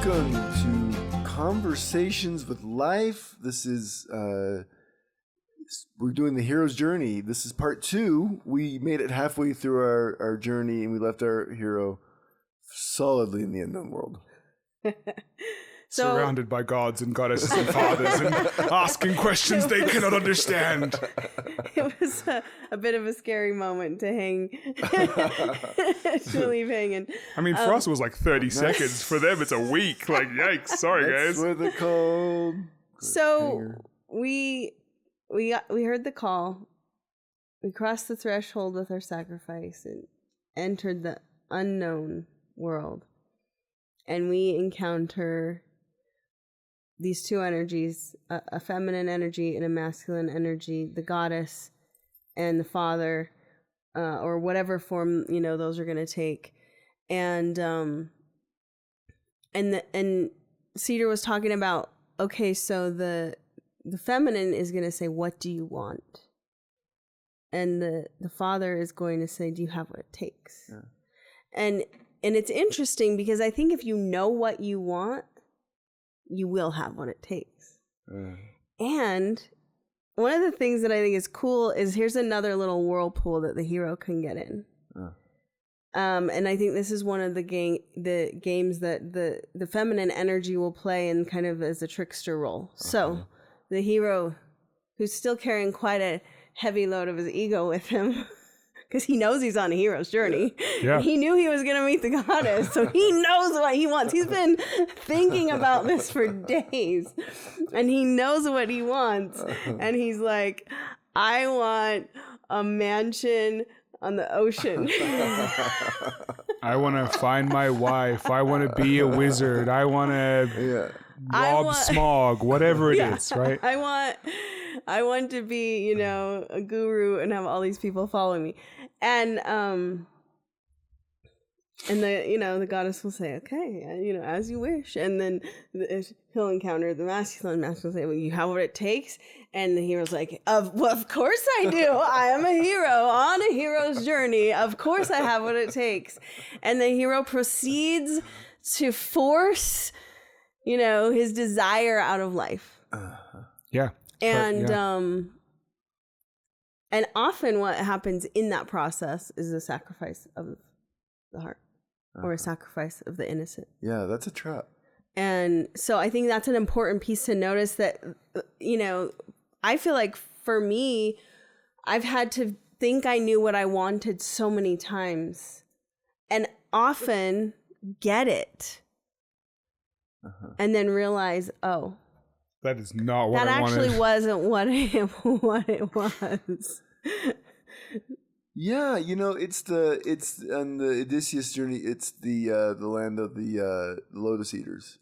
Welcome to Conversations with Life. This is, we're doing the hero's journey. This is part 2. We made it halfway through our journey and we left our hero solidly in the unknown world. Surrounded by gods and goddesses and fathers and asking questions they cannot understand. It was a bit of a scary moment to hang, to leave hanging. I mean, for us it was like 30 seconds. For them it's a week. Like, yikes. Sorry, That's guys. what they're called. So we heard the call. We crossed the threshold with our sacrifice and entered the unknown world. And we encounter these two energies, a feminine energy and a masculine energy, the goddess and the father, or whatever form, those are going to take. And Cedar was talking about, okay, so the feminine is going to say, what do you want? And the father is going to say, do you have what it takes? Yeah. And it's interesting because I think if you know what you want, you will have what it takes. And one of the things that I think is cool is here's another little whirlpool that the hero can get in. And I think this is one of the games that the feminine energy will play in kind of as a trickster role. Okay. So the hero, who's still carrying quite a heavy load of his ego with him, because he knows he's on a hero's journey. Yeah. He knew he was going to meet the goddess, so he knows what he wants. He's been thinking about this for days, and he knows what he wants. And he's like, I want a mansion on the ocean. I want to find my wife. I want to be a wizard. I want to rob Smog, whatever it is, right? I want to be, a guru and have all these people following me. And the goddess will say, okay, as you wish. And then he'll encounter the masculine. Masculine will say, well, you have what it takes. And the hero's like, of course I do. I am a hero on a hero's journey. Of course I have what it takes. And the hero proceeds to force, his desire out of life. Yeah. And often what happens in that process is a sacrifice of the heart or a sacrifice of the innocent. Yeah, that's a trap. And so I think that's an important piece to notice that, I feel like for me, I've had to think I knew what I wanted so many times and often get it and then realize, oh, that is not what I wanted. That actually wasn't what it was. Yeah, it's on the Odysseus journey. It's the land of the lotus eaters.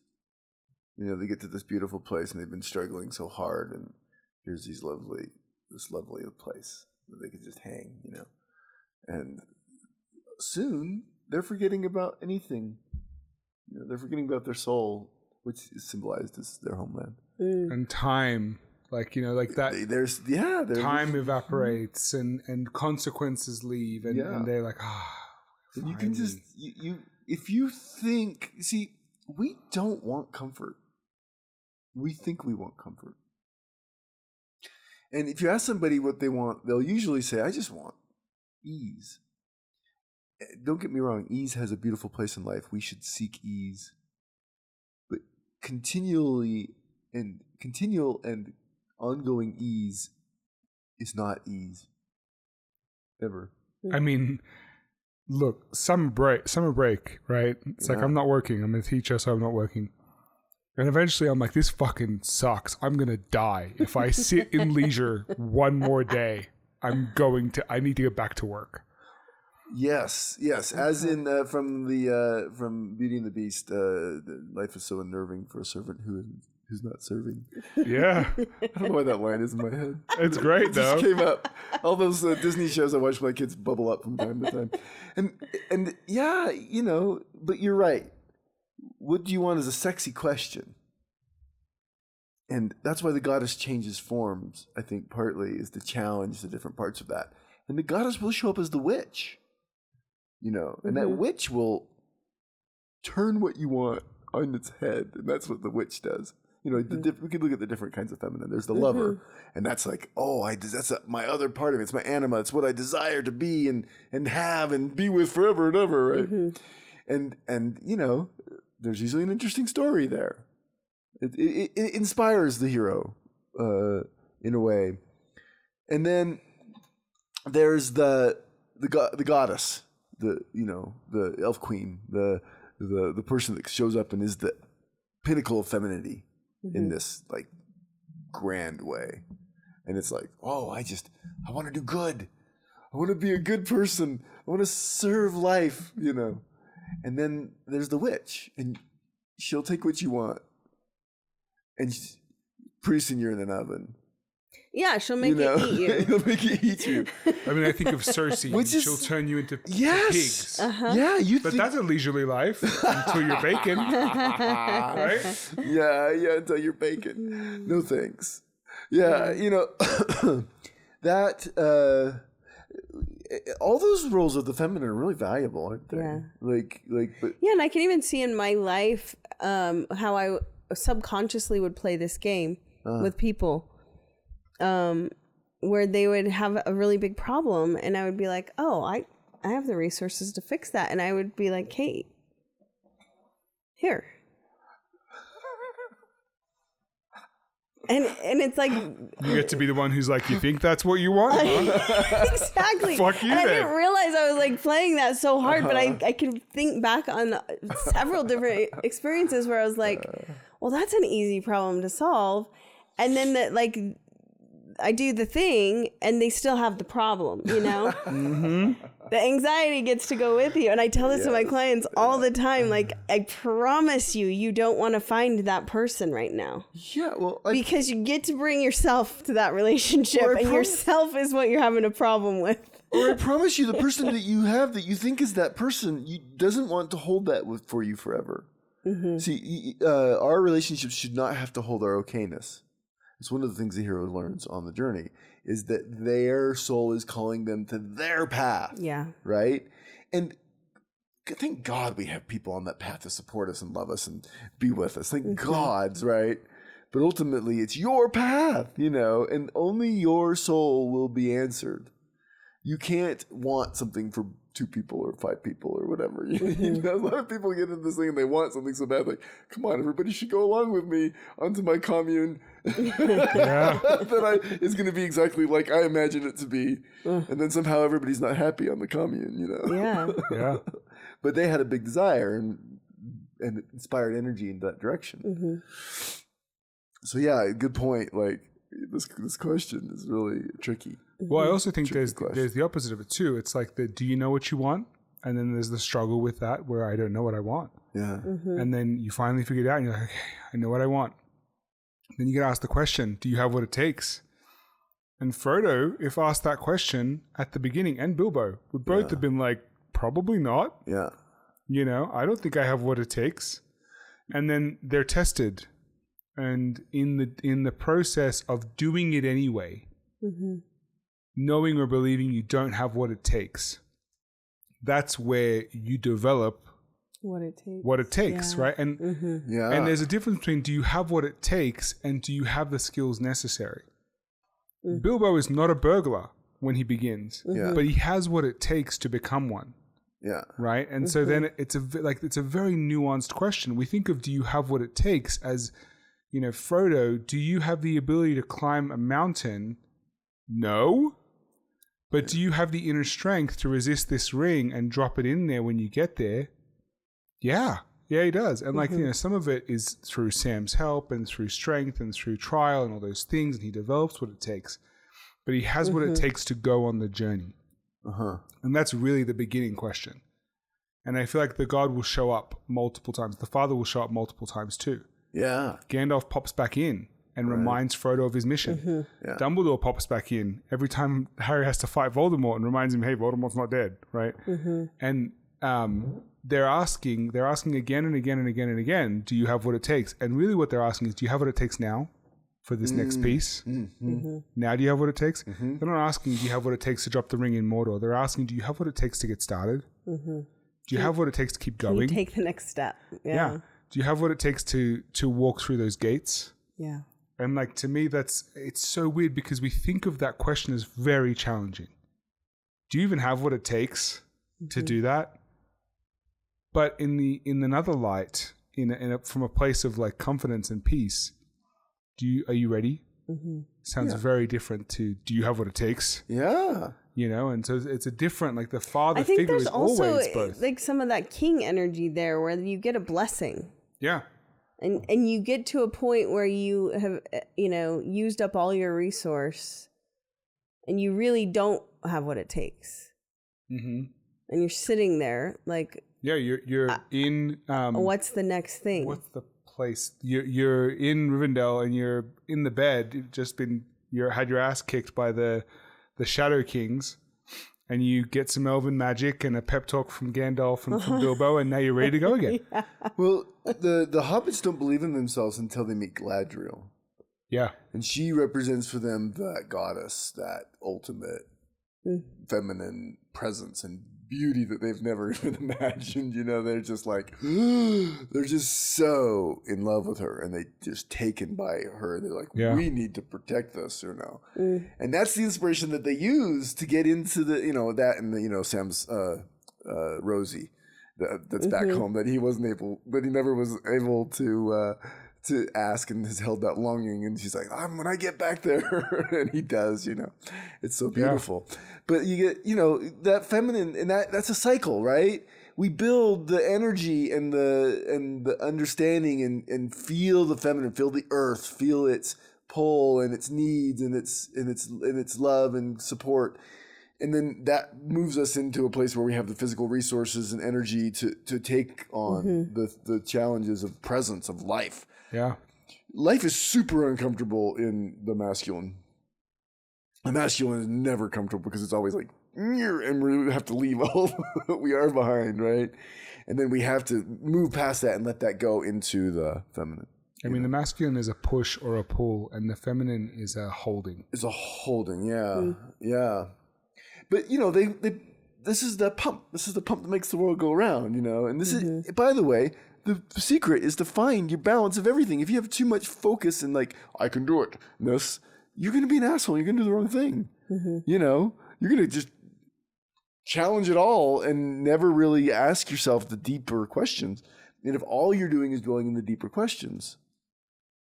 They get to this beautiful place and they've been struggling so hard, and here's this lovely place where they can just hang. And soon they're forgetting about anything. They're forgetting about their soul, which is symbolized as their homeland. And time, like that. There's time evaporates and consequences leave, and they're like, and you can just if you think, see, we don't want comfort. We think we want comfort, and if you ask somebody what they want, they'll usually say, "I just want ease." Don't get me wrong, ease has a beautiful place in life. We should seek ease, but continual and ongoing ease is not ease. Ever. I mean, look, summer break, right? It's like, I'm not working. I'm a teacher, so I'm not working. And eventually I'm like, this fucking sucks. I'm going to die. If I sit in leisure one more day, I need to get back to work. Yes. As in from Beauty and the Beast, life is so unnerving for a servant who's not serving. Yeah. I don't know why that line is in my head. It's great, though. It just came up. All those Disney shows I watch my kids bubble up from time to time. And yeah, but you're right. What do you want is a sexy question. And that's why the goddess changes forms, I think, partly, is to challenge the different parts of that. And the goddess will show up as the witch. And that witch will turn what you want on its head, and that's what the witch does. You know, we could look at the different kinds of feminine. There's the lover, and that's like, that's my other part of me. It's my anima. It's what I desire to be and have and be with forever and ever, right? And you know, there's usually an interesting story there. It inspires the hero in a way. And then there's the goddess, the elf queen, the person that shows up and is the pinnacle of femininity in this like grand way. And it's like, I want to do good. I want to be a good person. I want to serve life, you know. And then there's the witch, and she'll take what you want. And pretty soon you're in an oven. Yeah, she'll make it eat you. She'll make it eat you. I mean, I think of Cersei. She'll turn you into pigs. Yeah, but that's a leisurely life until you're bacon, right? Yeah, until you're bacon. No thanks. Yeah, you know, that all those roles of the feminine are really valuable, aren't they? Yeah. But yeah, and I can even see in my life how I subconsciously would play this game with people. Where they would have a really big problem, and I would be like, I have the resources to fix that. And I would be like, Kate, here. And it's like... You get to be the one who's like, you think that's what you want? Exactly. Fuck you, and I then. didn't realize I was like playing that so hard, but I can think back on several different experiences where I was like, well, that's an easy problem to solve. And then that, like... I do the thing and they still have the problem, you know? The anxiety gets to go with you. And I tell this to my clients all the time. Like, I promise you don't want to find that person right now. Yeah, well... because you get to bring yourself to that relationship, and yourself is what you're having a problem with. Or I promise you, the person that you have that you think is that person, doesn't want to hold that for you forever. See, our relationships should not have to hold our okayness. It's one of the things the hero learns on the journey, is that their soul is calling them to their path. Yeah. Right? And thank God we have people on that path to support us and love us and be with us. Thank God, right? But ultimately, it's your path, you know, and only your soul will be answered. You can't want something for 2 people or 5 people or whatever. You know, a lot of people get into this thing and they want something so bad, like, come on, everybody should go along with me onto my commune. That it's going to be exactly like I imagine it to be. And then somehow everybody's not happy on the commune, you know? Yeah. But they had a big desire and inspired energy in that direction. So yeah, good point. Like, this question is really tricky. Well, I also think there's the opposite of it too. It's like do you know what you want? And then there's the struggle with that where I don't know what I want. Yeah. And then you finally figure it out and you're like, okay, I know what I want. Then you get asked the question, do you have what it takes? And Frodo, if asked that question at the beginning, and Bilbo would both have been like, probably not. Yeah. You know, I don't think I have what it takes. And then they're tested. And in the process of doing it anyway, knowing or believing you don't have what it takes, that's where you develop what it takes, right? And and there's a difference between do you have what it takes and do you have the skills necessary? Bilbo is not a burglar when he begins, but he has what it takes to become one. Yeah. Right? And so then it's a very nuanced question. We think of do you have what it takes as, you know, Frodo, do you have the ability to climb a mountain? No. But do you have the inner strength to resist this ring and drop it in there when you get there? Yeah, he does. And like, you know, some of it is through Sam's help and through strength and through trial and all those things. And he develops what it takes. But he has what it takes to go on the journey. And that's really the beginning question. And I feel like the God will show up multiple times. The Father will show up multiple times too. Yeah. Gandalf pops back in and reminds Frodo of his mission. Yeah. Dumbledore pops back in every time Harry has to fight Voldemort and reminds him, hey, Voldemort's not dead, right? And they're asking again and again and again and again, do you have what it takes? And really what they're asking is, do you have what it takes now for this next piece? Now do you have what it takes? They're not asking, do you have what it takes to drop the ring in Mordor? They're asking, do you have what it takes to get started? Do you have what it takes to keep going? Can you take the next step? Yeah. Do you have what it takes to walk through those gates? Yeah. And like, to me, it's so weird because we think of that question as very challenging. Do you even have what it takes to do that? But in another light, from a place of like confidence and peace, are you ready? Sounds very different to, do you have what it takes? Yeah. You know, and so it's a different, like the father I think figure there's is also always both. like some of that king energy there where you get a blessing. Yeah. And you get to a point where you have, used up all your resource and you really don't have what it takes. Mm-hmm. And you're sitting there like, yeah, you're in. What's the next thing? What's the place? You're in Rivendell and you're in the bed. You've just had your ass kicked by the Shadow Kings, and you get some elven magic and a pep talk from Gandalf and from Bilbo, and now you're ready to go again. Yeah. Well, the hobbits don't believe in themselves until they meet Galadriel. Yeah. And she represents for them that goddess, that ultimate feminine presence and beauty that they've never even imagined. You know, they're just like, they're just so in love with her and they just taken by her. They're like, we need to protect this, And that's the inspiration that they use to get into the, that and the, Sam's Rosie that's back home that he never was able to ask and has held that longing, and she's like, when I get back there, and he does, it's so beautiful. But you get, that feminine, and that's a cycle, right? We build the energy and the understanding and feel the feminine, feel the earth, feel its pull and its needs and its love and support. And then that moves us into a place where we have the physical resources and energy to take on the challenges of presence, of life. Yeah. Life is super uncomfortable in the masculine. The masculine is never comfortable because it's always like, and we have to leave all that we are behind, right? And then we have to move past that and let that go into the feminine. I mean, the masculine is a push or a pull, and the feminine is a holding. It's a holding, yeah. But, this is the pump. This is the pump that makes the world go around, And this is, by the way, the secret is to find your balance of everything. If you have too much focus and like, I can do it, you're going to be an asshole. You're going to do the wrong thing. You're going to just challenge it all and never really ask yourself the deeper questions. And if all you're doing is dwelling in the deeper questions,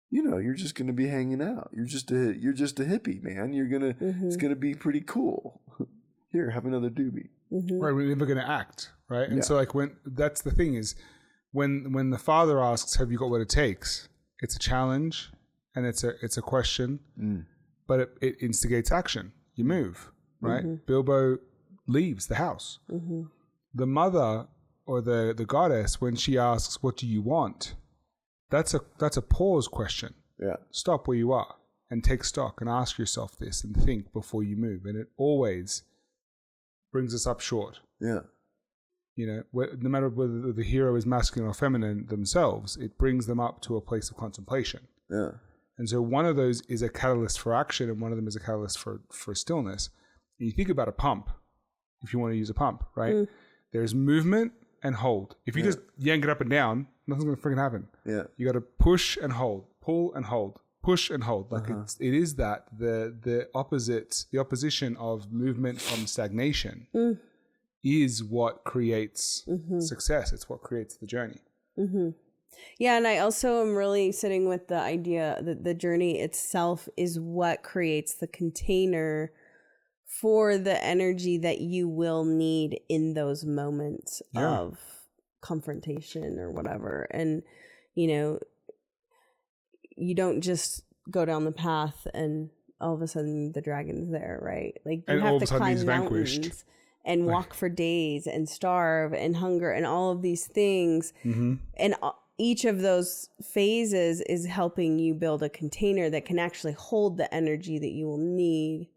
you're just going to be hanging out. You're just a hippie, man. It's going to be pretty cool. Here, have another doobie. Right. We're never going to act. Right. And so like that's the thing is, when the father asks, have you got what it takes? It's a challenge and it's a question, but it instigates action. You move, right? Bilbo leaves the house. The mother or the goddess, when she asks, what do you want? That's a pause question. Yeah. Stop where you are and take stock and ask yourself this and think before you move. And it always brings us up short. Yeah. No matter whether the hero is masculine or feminine themselves, it brings them up to a place of contemplation. Yeah. And so one of those is a catalyst for action, and one of them is a catalyst for stillness. And you think about a pump, if you want to use a pump, right? There's movement and hold. If you just yank it up and down, nothing's going to freaking happen. Yeah. You got to push and hold, pull and hold, push and hold. Like it is that the opposition of movement from stagnation. Is what creates success. It's what creates the journey. Yeah, and I also am really sitting with the idea that the journey itself is what creates the container for the energy that you will need in those moments of confrontation or whatever. And, you don't just go down the path and all of a sudden the dragon's there, right? Like you have to climb mountains and walk for days and starve and hunger and all of these things. And each of those phases is helping you build a container that can actually hold the energy that you will need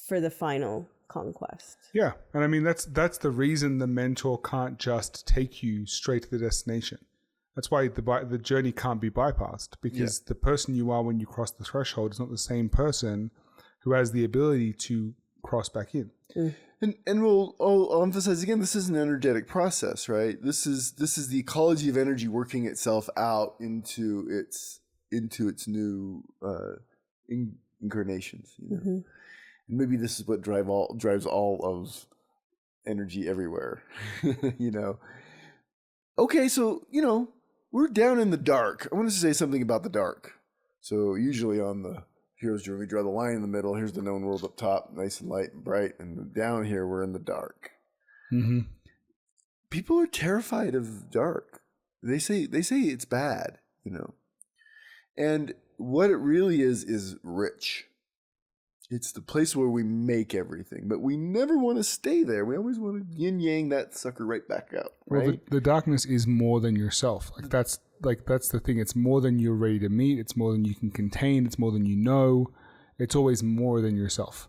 for the final conquest. Yeah. And I mean, that's the reason the mentor can't just take you straight to the destination. That's why the journey can't be bypassed, because the person you are when you cross the threshold is not the same person who has the ability to cross back in. And I'll emphasize again, this is an energetic process, right? This is the ecology of energy working itself out into its new incarnations. You know? And maybe this is what drives all of energy everywhere. You know. Okay, so we're down in the dark. I want to say something about the dark. So usually on the hero's journey, we draw the line in the middle. Here's the known world up top, nice and light and bright, and down here we're in the dark. Mm-hmm. People are terrified of dark. They say it's bad, And what it really is rich. It's the place where we make everything, but we never want to stay there. We always want to yin yang that sucker right back out. Right? Well, the darkness is more than yourself. That's the thing. It's more than you're ready to meet. It's more than you can contain. It's more than you know. It's always more than yourself.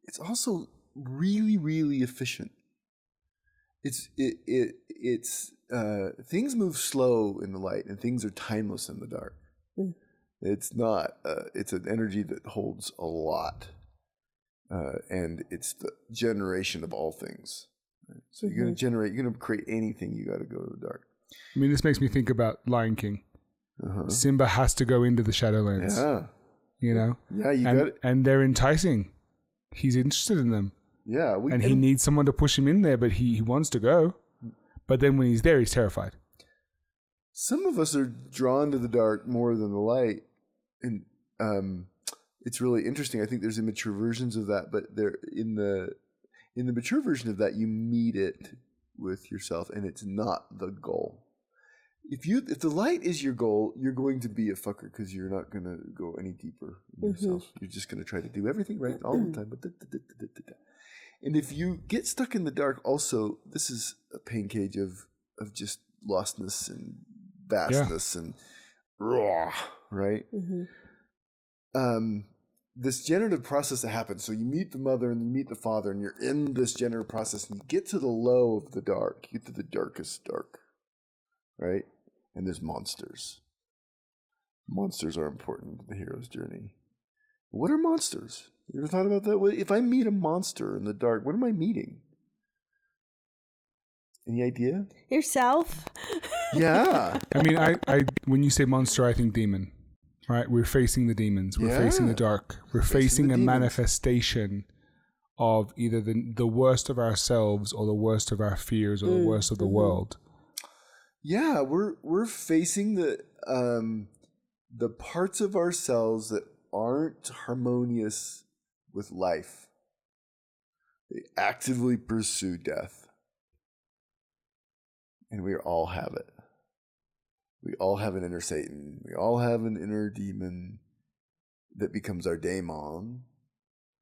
It's also really, really efficient. It's things move slow in the light, and things are timeless in the dark. It's not. It's an energy that holds a lot, and it's the generation of all things. Right? So you're going to create anything. You got to go to the dark. I mean, this makes me think about Lion King. Simba has to go into the Shadowlands. Yeah. Yeah, and they're enticing. He's interested in them. Yeah, he needs someone to push him in there, but he wants to go. But then when he's there, he's terrified. Some of us are drawn to the dark more than the light, and it's really interesting. I think there's immature versions of that, but there in the mature version of that, you meet it with yourself, and it's not the goal. If the light is your goal, you're going to be a fucker because you're not going to go any deeper in yourself. You're just going to try to do everything right all the time. And if you get stuck in the dark, also, this is a pain cage of just lostness and vastness and raw, right? This generative process that happens. So you meet the mother and you meet the father, and you're in this generative process, and you get to the low of the dark. You get to the darkest dark, right? And there's monsters. Monsters are important to the hero's journey. What are monsters? You ever thought about that? If I meet a monster in the dark, what am I meeting? Any idea? Yourself. Yeah. I mean, I when you say monster, I think demon. Right? We're facing the demons. We're facing the dark. We're facing a manifestation of either the worst of ourselves or the worst of our fears or the worst of the world. Yeah, we're facing the parts of ourselves that aren't harmonious with life. They actively pursue death. And we all have it. We all have an inner Satan. We all have an inner demon that becomes our daemon,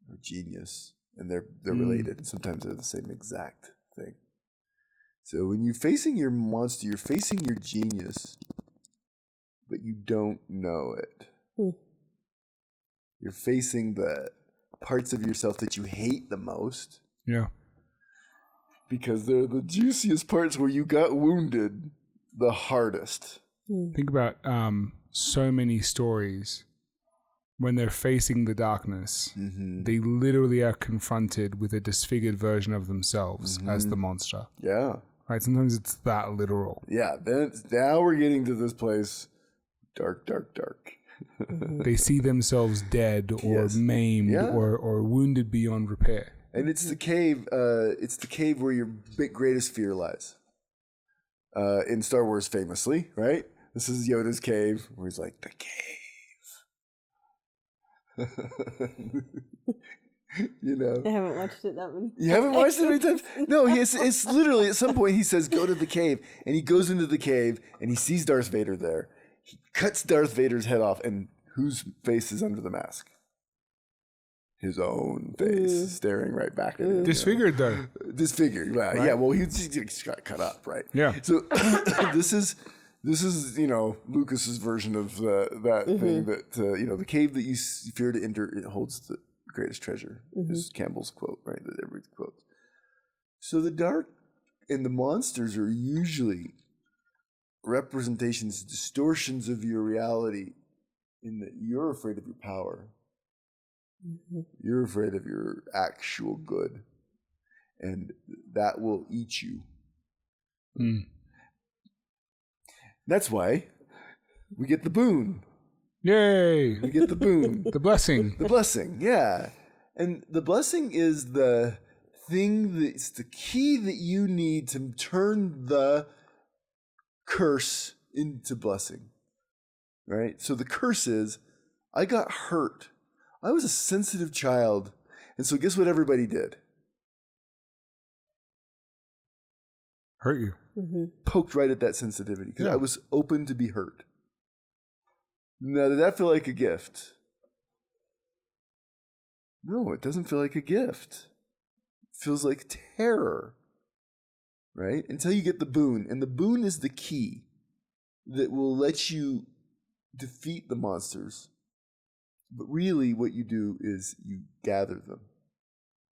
our genius, and they're related. And sometimes they're the same exact thing. So when you're facing your monster, you're facing your genius, but you don't know it. You're facing the parts of yourself that you hate the most. Yeah. Because they're the juiciest parts where you got wounded the hardest. Think about so many stories when they're facing the darkness, they literally are confronted with a disfigured version of themselves as the monster. Yeah. Right? Sometimes it's that literal. Yeah. Now we're getting to this place. Dark, dark, dark. They see themselves dead or maimed or wounded beyond repair. And it's the cave. It's the cave where your greatest fear lies. In Star Wars, famously, right? This is Yoda's cave, where he's like, the cave. I haven't watched it that many times. You haven't watched it many times? No, it's literally at some point he says, go to the cave. And he goes into the cave and he sees Darth Vader there. He cuts Darth Vader's head off. And whose face is under the mask? His own face staring right back at him. Disfigured, though. Disfigured, right. Yeah, well, he just got cut up, right? Yeah. So this is Lucas's version of that thing that, the cave that you fear to enter, it holds the greatest treasure. This is Campbell's quote, right, that everybody quotes. So the dark and the monsters are usually representations, distortions of your reality in that you're afraid of your power. You're afraid of your actual good. and that will eat you. Mm. That's why we get the boon. Yay! We get the boon. The blessing. The blessing, yeah. And the blessing is the thing that's the key that you need to turn the curse into blessing, right? So the curse is, I got hurt. I was a sensitive child. And so guess what everybody did? Hurt you. Mm-hmm. Poked right at that sensitivity because Yeah. I was open to be hurt. Now, did that feel like a gift? No, it doesn't feel like a gift. It feels like terror, right? Until you get the boon. And the boon is the key that will let you defeat the monsters. But really what you do is you gather them.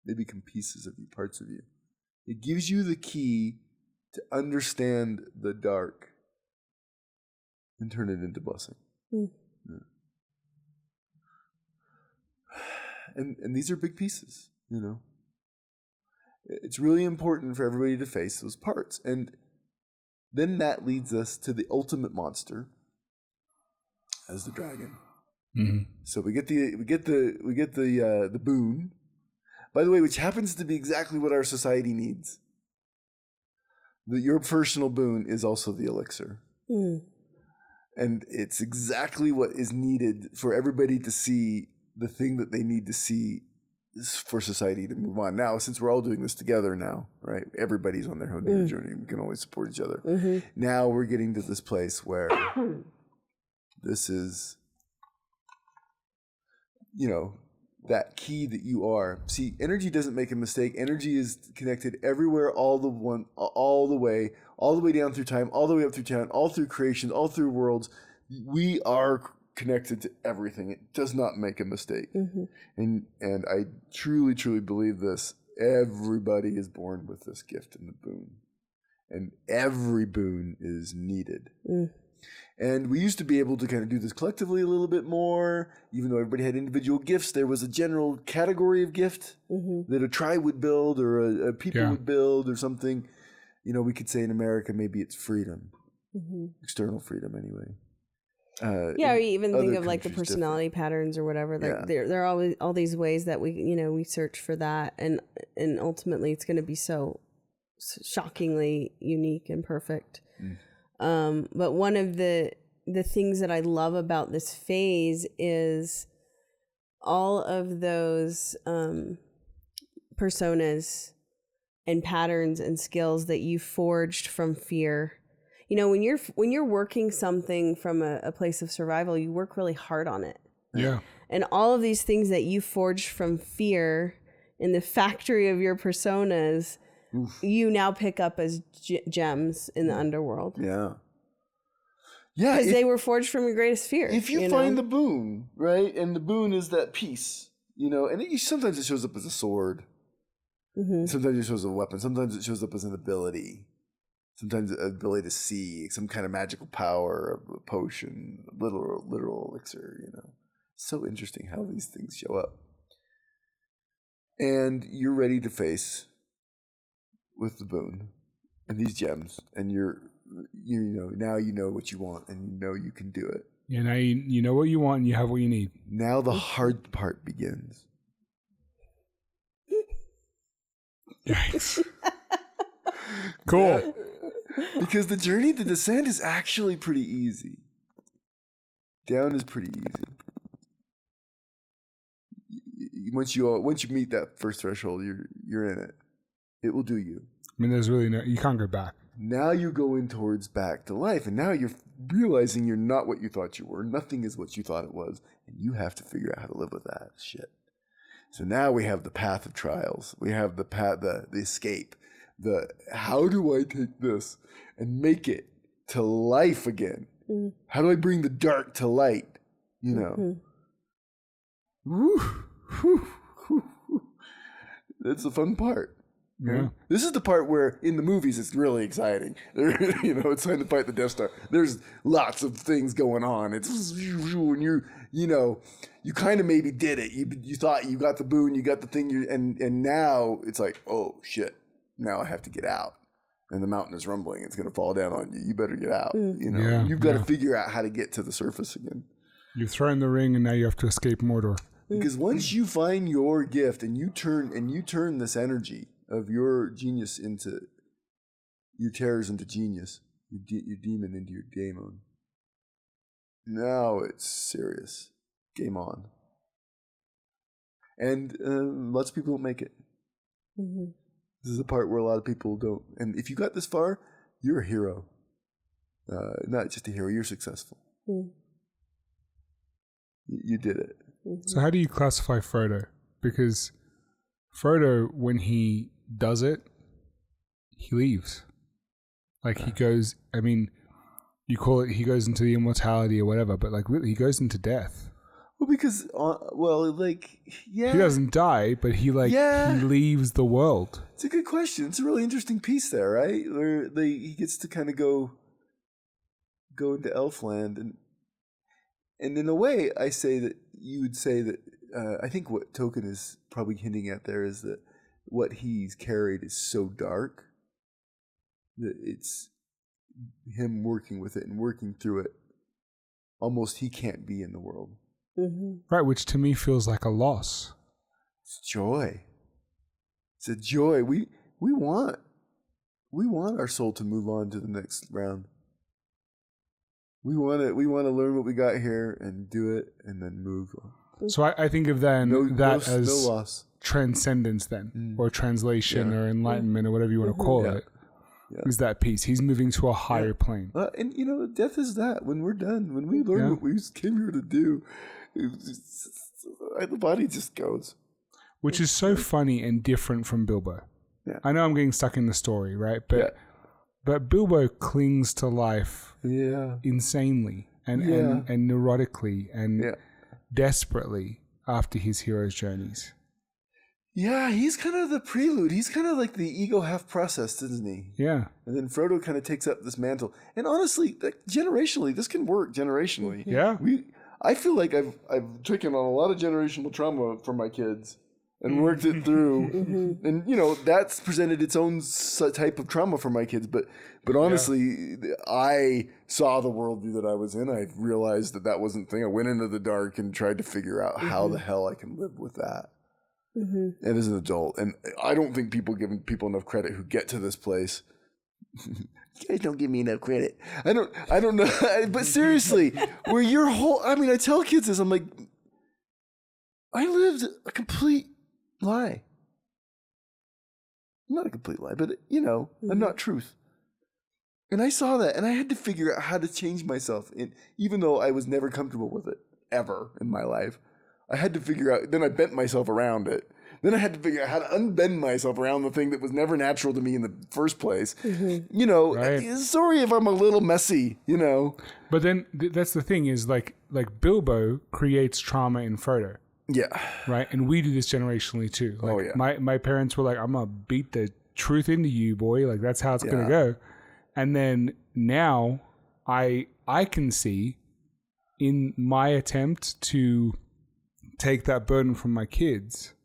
They become pieces of you, parts of you. It gives you the key to understand the dark and turn it into blessing. Mm. Yeah. And these are big pieces, you know. It's really important for everybody to face those parts. And then that leads us to the ultimate monster as the dragon. Mm-hmm. So we get the boon, by the way, which happens to be exactly what our society needs. Your personal boon is also the elixir. Mm. And it's exactly what is needed for everybody to see the thing that they need to see for society to move on. Now, since we're all doing this together now, right? Everybody's on their own journey. We can always support each other. Mm-hmm. Now we're getting to this place where this is, you know, that key that you are. See, energy doesn't make a mistake. Energy is connected everywhere, all the way down through time, all the way up through time, all through creation, all through worlds. We are connected to everything. It does not make a mistake. Mm-hmm. And I truly, truly believe this. Everybody is born with this gift and the boon. And every boon is needed. Mm. And we used to be able to kind of do this collectively a little bit more. Even though everybody had individual gifts, there was a general category of gift that a tribe would build or a people would build or something. You know, we could say in America, maybe it's freedom. External freedom anyway. Yeah, or you even think other of like the countries personality patterns or whatever. Like there are always all these ways that we search for that, and ultimately it's going to be so shockingly unique and perfect. But one of the things that I love about this phase is all of those personas and patterns and skills that you forged from fear. You know, when you're working something from a place of survival, you work really hard on it. Yeah. And all of these things that you forged from fear in the factory of your personas, you now pick up as gems in the underworld. Yeah. Yeah. Because they were forged from your greatest fear. If you find the boon, right? And the boon is that peace, you know, and sometimes it shows up as a sword. Sometimes it shows up as a weapon. Sometimes it shows up as an ability. Sometimes an ability to see, some kind of magical power, a potion, literal elixir, you know. So interesting how these things show up. And you're ready to face with the boon and these gems, and now you know what you want, and you know you can do it. Yeah, now you know what you want and you have what you need. Now the hard part begins. Yikes. Cool. Yeah. Because the journey to descent is actually pretty easy. Down is pretty easy. Once you meet that first threshold, you're in it. It will do you. I mean, there's really you can't go back. Now you're going towards back to life, and now you're realizing you're not what you thought you were. Nothing is what you thought it was, and you have to figure out how to live with that shit. So now we have the path of trials. We have the path, the escape. How do I take this and make it to life again? How do I bring the dark to light? You know. That's the fun part. Yeah. This is the part where in the movies it's really exciting. You know, it's time to fight the Death Star. There's lots of things going on. It's when you kind of maybe did it. You thought you got the boon, you got the thing, and now it's like, oh shit, now I have to get out. And the mountain is rumbling. It's going to fall down on you. You better get out. Yeah, You've got to figure out how to get to the surface again. You've thrown the ring, and now you have to escape Mordor. Because once you find your gift and you turn this energy of your genius into your terrors into genius, your demon into your daemon. Now it's serious. Game on. And lots of people don't make it. Mm-hmm. This is the part where a lot of people don't. And if you got this far, you're a hero. Not just a hero, you're successful. Mm. You did it. Mm-hmm. So how do you classify Frodo? Because Frodo, when he does it, he leaves. Like he goes, I mean, you call it, he goes into the immortality or whatever, but like really, he goes into death. Well, because, yeah. He doesn't die, but he leaves the world. It's a good question. It's a really interesting piece there, right? Where he gets to kind of go into Elfland, and in a way, I say that you would say that I think what Tolkien is probably hinting at there is that what he's carried is so dark that it's him working with it and working through it. Almost he can't be in the world. Mm-hmm. Right, which to me feels like a loss. It's joy. It's a joy. We want our soul to move on to the next round. We want to learn what we got here and do it and then move on. So I think of that as no loss. Transcendence then, or translation or enlightenment or whatever you want to call it. Yeah. Is that piece. He's moving to a higher plane. And death is that. When we're done, when we learn what we came here to do, the body just goes. Which is so funny and different from Bilbo. Yeah. I know I'm getting stuck in the story, right? But Bilbo clings to life insanely and neurotically and desperately after his hero's journeys. Yeah, he's kind of the prelude. He's kind of like the ego half processed, isn't he? Yeah. And then Frodo kind of takes up this mantle. And honestly, generationally, this can work generationally. Yeah. I feel like I've taken on a lot of generational trauma for my kids and worked it through. And that's presented its own type of trauma for my kids. But honestly, I saw the worldview that I was in. I realized that wasn't the thing. I went into the dark and tried to figure out how the hell I can live with that. And as an adult, and I don't think people give people enough credit who get to this place. You guys don't give me enough credit. I don't know. But seriously, where your whole, I tell kids this, I'm like, I lived a complete lie. Not a complete lie, but I'm not truth. And I saw that, and I had to figure out how to change myself. And even though I was never comfortable with it, ever in my life, I had to figure out, then I bent myself around it. Then I had to figure out how to unbend myself around the thing that was never natural to me in the first place. Right. Sorry if I'm a little messy, But then that's the thing is like Bilbo creates trauma in Frodo. Yeah. Right? And we do this generationally too. My parents were like, I'm going to beat the truth into you, boy. Like that's how it's going to go. And then now I can see in my attempt to take that burden from my kids,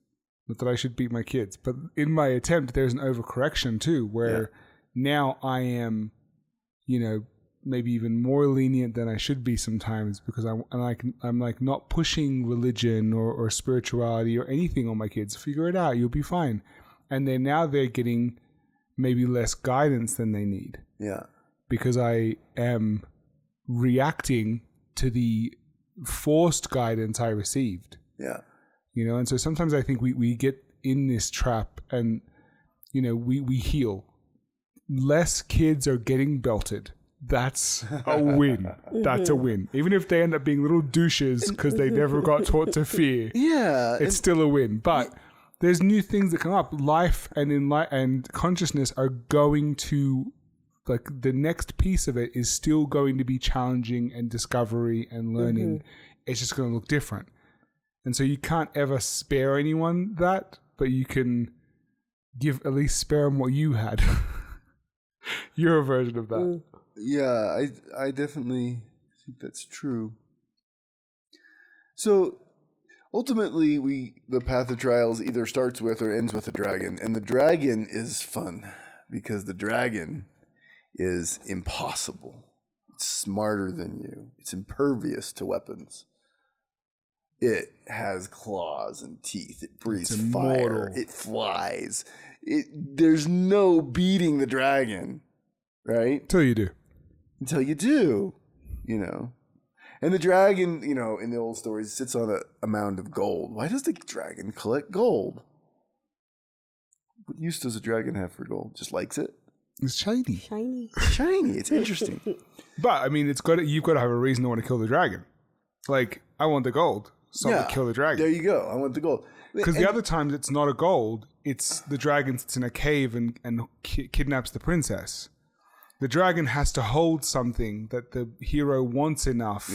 not that I should beat my kids, but in my attempt, there's an overcorrection too, where now I am, maybe even more lenient than I should be sometimes because I'm like not pushing religion or spirituality or anything on my kids. Figure it out, you'll be fine. And then now they're getting maybe less guidance than they need. Yeah, because I am reacting to the forced guidance I received. Yeah. And so sometimes I think we get in this trap and, we heal. Less kids are getting belted. That's a win. That's a win. Even if they end up being little douches because they never got taught to fear. Yeah. It's still a win. But there's new things that come up. Life and consciousness are going to, like, the next piece of it is still going to be challenging and discovery and learning. It's just going to look different. And so you can't ever spare anyone that, but you can at least spare them what you had. You're a version of that. Yeah, I definitely think that's true. So ultimately, the path of trials either starts with or ends with a dragon, and the dragon is fun because the dragon is impossible. It's smarter than you. It's impervious to weapons. It has claws and teeth. It breathes fire. It flies. There's no beating the dragon, right? Until you do. Until you do, you know. And the dragon, you know, in the old stories, sits on a mound of gold. Why does the dragon collect gold? What use does a dragon have for gold? Just likes it? It's shiny. Shiny. It's interesting. But I mean, you've got to have a reason to want to kill the dragon. Like, I want the gold, so I'm gonna kill the dragon. There you go. I want the gold. Because the other times it's not a gold, it's the dragon sits in a cave and kidnaps the princess. The dragon has to hold something that the hero wants enough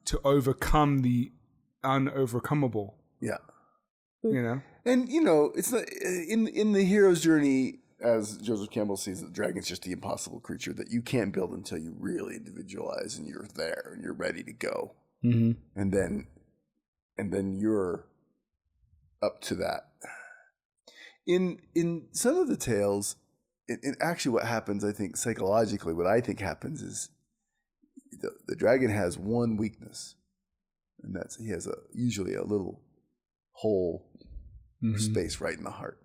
to overcome the unovercomable. Yeah. You know? And, you know, it's not, in the hero's journey, as Joseph Campbell sees it, the dragon's just the impossible creature that you can't build until you really individualize and you're there and you're ready to go. Mm-hmm. And then you're up to that. In some of the tales, in actually what happens, I think psychologically, what I think happens is the dragon has one weakness, and that's he has usually a little hole or space right in the heart.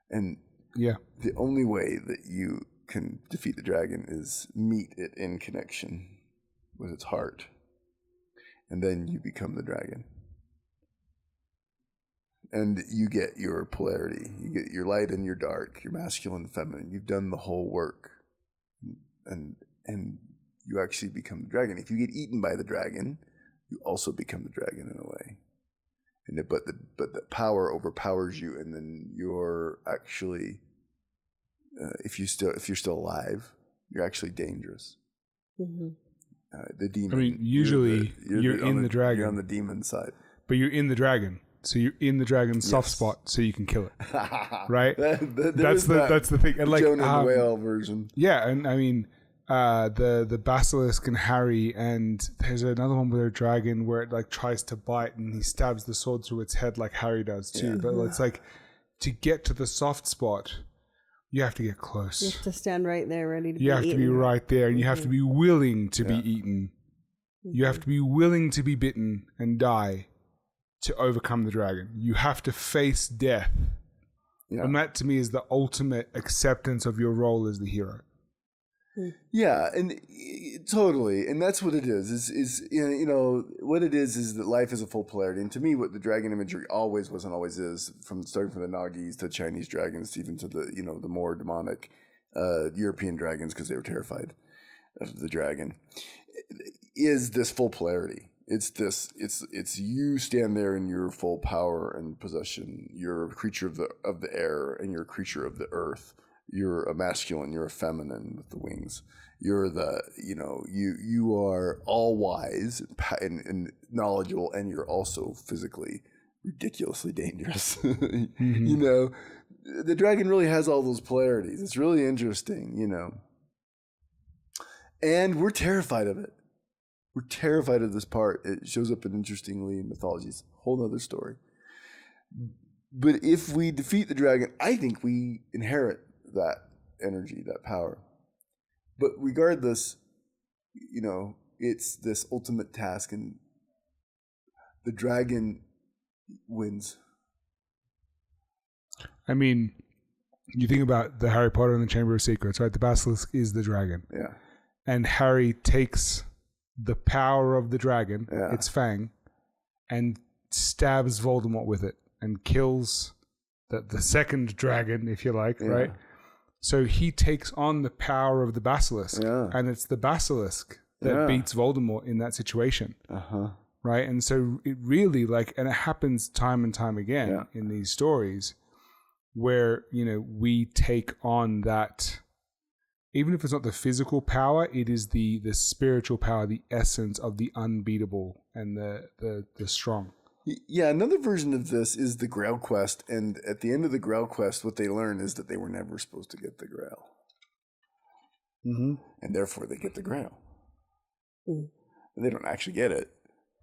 And the only way that you can defeat the dragon is meet it in connection with its heart. And then you become the dragon. And you get your polarity. You get your light and your dark, your masculine and feminine. You've done the whole work. And you actually become the dragon. If you get eaten by the dragon, you also become the dragon in a way. But the power overpowers you, and then you're actually if you're still alive, you're actually dangerous. Mm-hmm. The demon. I mean, usually you're in the dragon. You're on the demon side. But you're in the dragon. So you're in the dragon's soft spot, so you can kill it, right? That's the thing. And like Jonah the whale version. Yeah, and I mean, the basilisk and Harry, and there's another one with a dragon where it like tries to bite, and he stabs the sword through its head like Harry does too. Yeah. But it's like to get to the soft spot, you have to get close. You have to stand right there, ready to be eaten. You have to be right there, and you have to be willing to be eaten. You have to be willing to be bitten and die to overcome the dragon. You have to face death. Yeah. And that to me is the ultimate acceptance of your role as the hero. Yeah, and totally. And that's what it is you know, what it is that life is a full polarity. And to me, what the dragon imagery always was and always is, starting from the Nagis to Chinese dragons, even to the, you know, the more demonic European dragons, because they were terrified of the dragon, is this full polarity. It's you stand there in your full power and possession. You're a creature of the air, and you're a creature of the earth. You're a masculine, you're a feminine with the wings. You're you are all wise and knowledgeable, and you're also physically ridiculously dangerous. You know, the dragon really has all those polarities. It's really interesting, you know. And we're terrified of it. We're terrified of this part. It shows up interestingly in mythology. It's a whole other story. But if we defeat the dragon, I think we inherit that energy, that power. But regardless, you know, it's this ultimate task, and the dragon wins. I mean, you think about the Harry Potter and the Chamber of Secrets, right? The basilisk is the dragon. Yeah. And Harry takes the power of the dragon, its fang, and stabs Voldemort with it and kills the second dragon, if you like, right? So he takes on the power of the basilisk, and it's the basilisk that beats Voldemort in that situation, right? And so it really and it happens time and time again in these stories where, you know, we take on that. Even if it's not the physical power, it is the spiritual power, the essence of the unbeatable and the strong. Yeah, another version of this is the Grail quest, and at the end of the Grail quest, what they learn is that they were never supposed to get the Grail. And therefore they get the Grail. And they don't actually get it,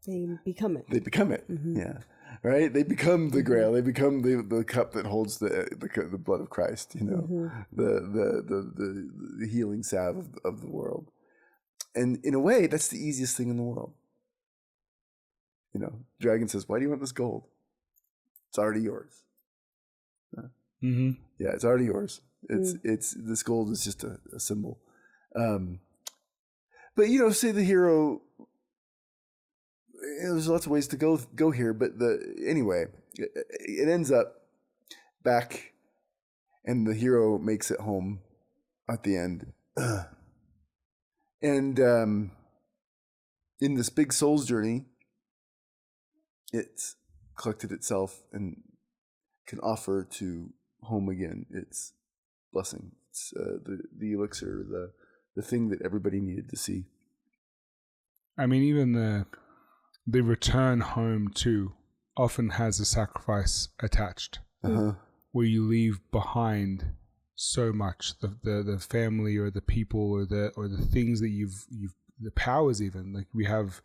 They become it. They become it. Yeah. Right? They become the grail. They become the cup that holds the blood of Christ, the healing salve of the world. And in a way, that's the easiest thing in the world. Dragon says, "Why do you want this gold? It's already yours." Yeah, it's already yours. It's this gold is just a symbol. But say the hero. There's lots of ways to go here, but anyway, it ends up back, and the hero makes it home at the end, and in this big soul's journey, it's collected itself and can offer to home again its blessing. It's the elixir, the thing that everybody needed to see. I mean, even the return home too often has a sacrifice attached, where you leave behind so much, the family or the people or the things that you've the powers. Even like we have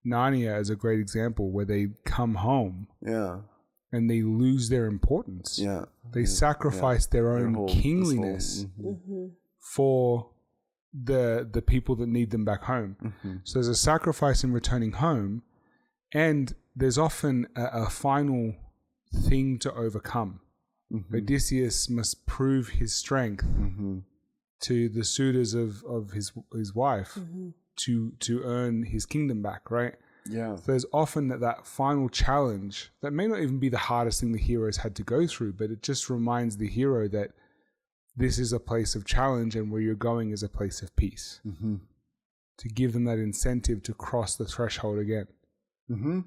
Narnia as a great example, where they come home, and they lose their importance. They sacrifice their own kingliness for the people that need them back home. So there's a sacrifice in returning home. And there's often a final thing to overcome. Odysseus must prove his strength to the suitors of his wife to earn his kingdom back, right? Yeah. So there's often that final challenge that may not even be the hardest thing the hero's had to go through, but it just reminds the hero that this is a place of challenge, and where you're going is a place of peace. To give them that incentive to cross the threshold again. And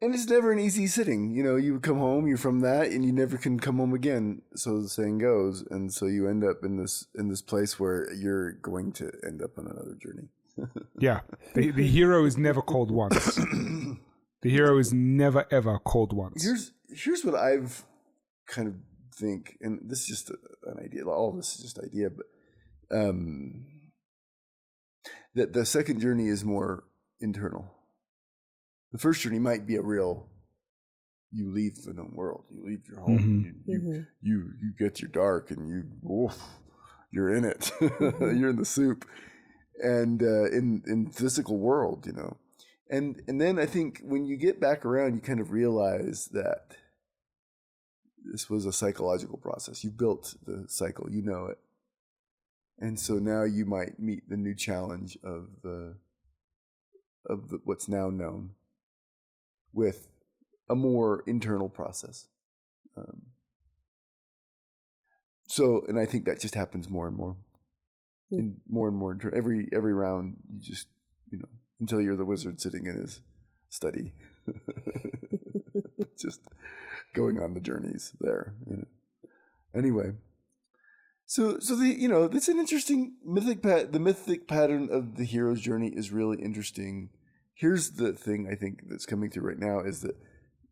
it's never an easy sitting. You come home, you're from that, and you never can come home again. So the saying goes, and so you end up in this place where you're going to end up on another journey. Yeah, the hero is never called once. The hero is never ever called once. Here's what I've kind of think, and this is just an idea. All of this is just idea, but that the second journey is more internal. The first journey might be you leave the known world, you leave your home, you get your dark, and you're in it, you're in the soup, and in physical world, and then I think when you get back around, you kind of realize that this was a psychological process. You built the cycle, it. And so now you might meet the new challenge of what's now known with a more internal process. And I think that just happens more and more, and more. Every round, you just until you're the wizard sitting in his study, just going on the journeys there. Anyway. So it's an interesting the mythic pattern of the hero's journey is really interesting. Here's the thing I think that's coming through right now is that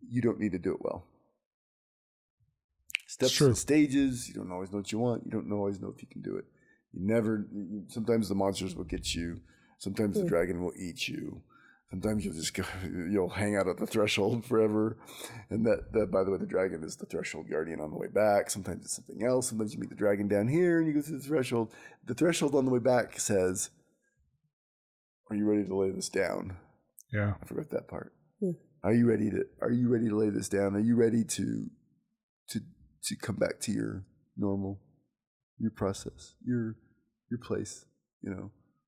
you don't need to do it well. Steps and stages, you don't always know what you want. You don't always know if you can do it. Sometimes the monsters will get you. Sometimes the dragon will eat you. Sometimes you'll hang out at the threshold forever. And that, by the way, the dragon is the threshold guardian on the way back. Sometimes it's something else. Sometimes you meet the dragon down here and you go through the threshold. The threshold on the way back says, "Are you ready to lay this down?" Yeah. I forgot that part. Are you ready to lay this down? Are you ready to come back to your normal, your process, your place,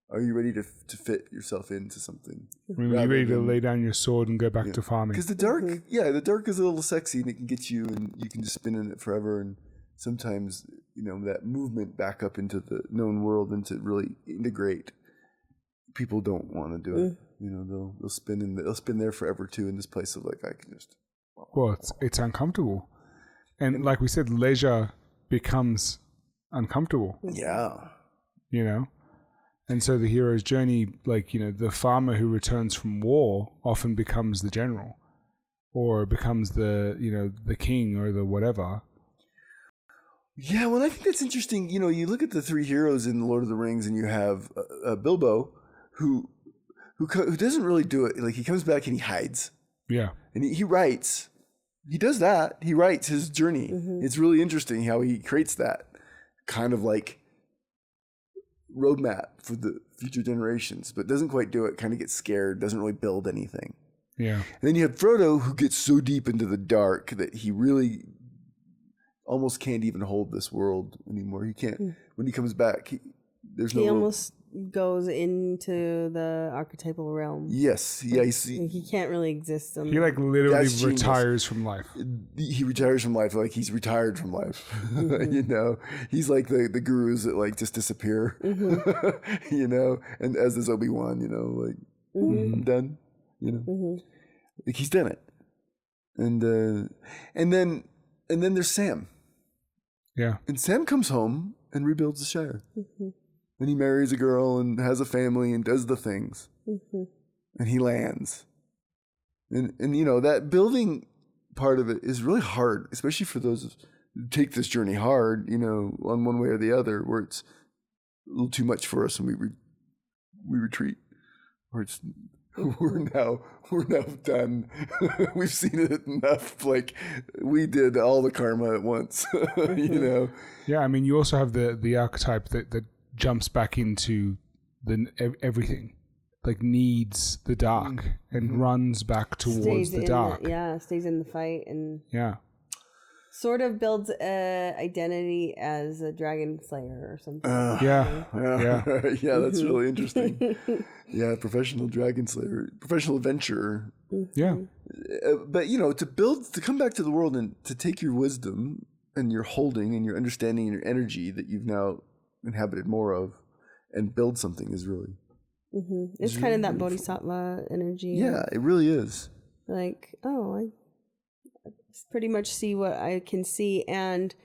Are you ready to fit yourself into something? Are you ready to lay down your sword and go back to farming? Because the dark, the dark is a little sexy and it can get you, and you can just spin in it forever. And sometimes, that movement back up into the known world and to really integrate, people don't want to do it. They'll spin there forever too in this place of I can just. Well, it's uncomfortable, and like we said, leisure becomes uncomfortable. Yeah. And so the hero's journey, the farmer who returns from war often becomes the general, or becomes the king or the whatever. Yeah, well, I think that's interesting. You look at the three heroes in Lord of the Rings, and you have Bilbo, who who doesn't really do it. Like he comes back and he hides. Yeah. And he writes. He does that. He writes his journey. It's really interesting how he creates that kind of like roadmap for the future generations, but doesn't quite do it. Kind of gets scared. Doesn't really build anything. Yeah. And then you have Frodo, who gets so deep into the dark that he really almost can't even hold this world anymore. He can't. When he comes back, he almost goes into the archetypal realm. Yes. Yeah. He can't really exist. He like literally retires from life. He retires from life like he's retired from life. You know, he's like the gurus that like just disappear. You know, and as is Obi-Wan, you know, like I'm done. You know, like he's done it. And then there's Sam. Yeah. And Sam comes home and rebuilds the Shire. And he marries a girl and has a family and does the things. And he lands. And you know, that building part of it is really hard, especially for those who take this journey hard, you know, on one way or the other, where it's a little too much for us and we retreat. Or it's we're now done. We've seen it enough. Like we did all the karma at once. You know. Yeah, I mean, you also have the archetype that jumps back into everything, like needs the dark and runs back towards the dark. Stays in the fight and sort of builds a identity as a dragon slayer or something. Yeah, that's really interesting. Yeah, professional dragon slayer, professional adventurer. Yeah, but you know, to come back to the world and to take your wisdom and your holding and your understanding and your energy that you've now inhabited more of and build something is really it's kind of that bodhisattva energy. Yeah, it really is. Like, I pretty much see what I can see, and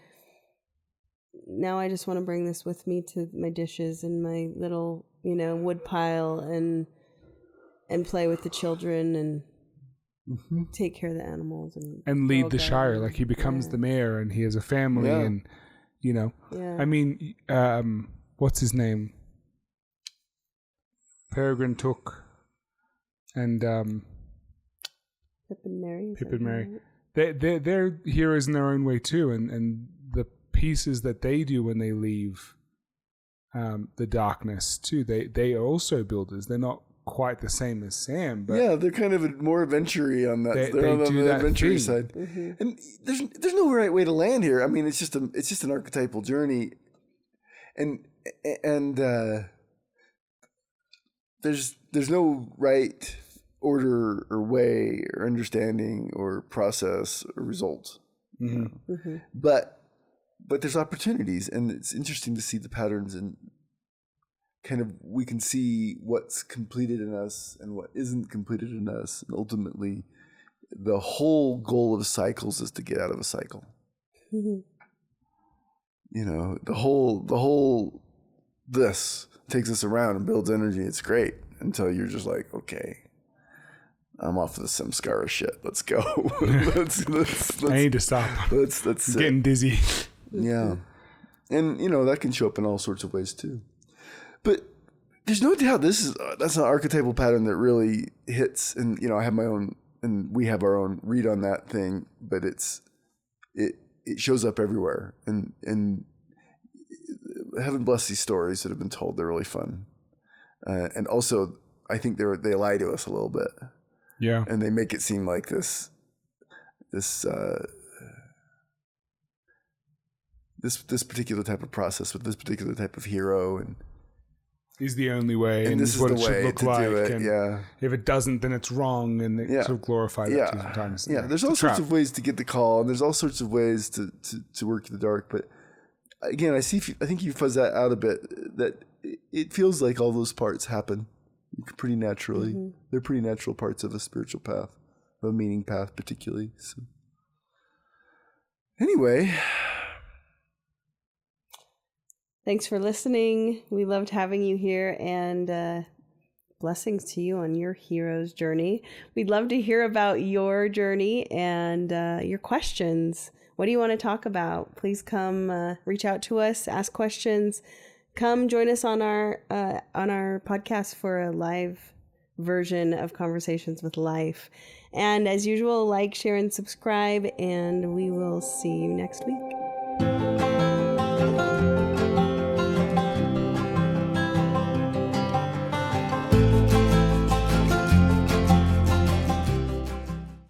now I just want to bring this with me to my dishes and my little, you know, wood pile and play with the children and take care of the animals and lead the Shire. Like he becomes the mayor and he has a family and you know. I mean, what's his name? Peregrine Took and Pip and Mary. They're heroes in their own way too, and the pieces that they do when they leave the darkness too. They are also builders. They're not quite the same as Sam, but they're kind of more adventure-y on that. They're on the adventure side, and there's no right way to land here. I mean, it's just an archetypal journey, and there's no right order or way or understanding or process or result. You know? But there's opportunities, and it's interesting to see the patterns, and kind of we can see what's completed in us and what isn't completed in us, and ultimately the whole goal of cycles is to get out of a cycle. You know, the whole this takes us around and builds energy. It's great until you're just like, okay, I'm off to the samskara shit. Let's go. let's I need to stop. Let's getting dizzy. Yeah. And you know, that can show up in all sorts of ways too. But there's no doubt that's an archetypal pattern that really hits, and you know, I have my own, and we have our own read on that thing, but it shows up everywhere, and heaven bless these stories that have been told. They're really fun. And also I think they lie to us a little bit. Yeah. And they make it seem like this particular type of process with this particular type of hero and is the only way, and this is what the it should way look to like. do it. And yeah. if it doesn't, then it's wrong, and they sort of glorify that too sometimes. Yeah, there's all sorts of ways to get the call, and there's all sorts of ways to work in the dark. But again, I think you fuzz that out a bit. That it feels like all those parts happen pretty naturally. Mm-hmm. They're pretty natural parts of a spiritual path, of a meaning path, particularly. So. Anyway. Thanks for listening. We loved having you here, and blessings to you on your hero's journey. We'd love to hear about your journey and your questions. What do you want to talk about? Please come reach out to us, ask questions. Come join us on our podcast for a live version of Conversations with Life. And as usual, like, share, and subscribe, and we will see you next week.